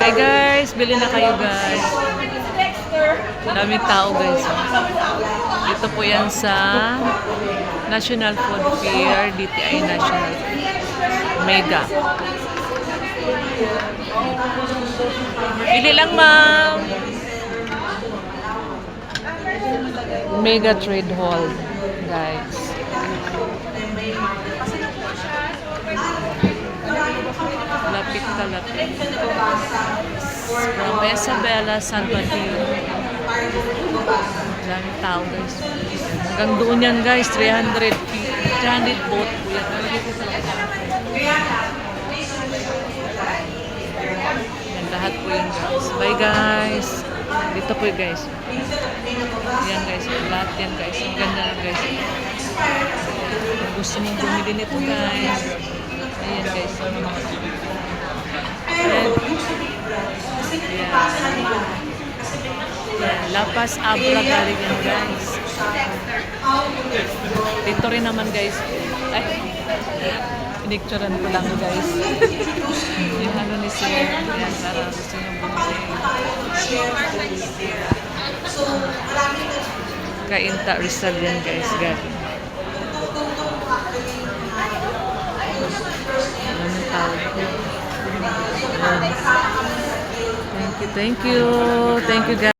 Hi guys, bili na kayo guys. Daming tao guys. Ito po yan sa National Food Fair, DTI National Mega. Bili lang ma'am. Mega Trade Hall guys. Lapit ka lapit. From Isabela, San Mateo. Daming tao guys. Hanggang doon yan guys, 300 feet. 300 boat po yan. Yan lahat po yun guys. Bye guys. Dito po yun guys. Yan guys. Lahat yan guys. Ang ganda lang guys. Kung gusto mong bumili nito guys. Ayan guys. Ayan. Yan. Lapas Abra galing yan guys. Dito rin naman guys. Ay. Pinicturean ko lang guys. Yung ano ni Sir. Yan. Para gusto nyo bumili. Kainta Rizal yan guys. Galing. Maraming tao. Thank you. Thank you guys.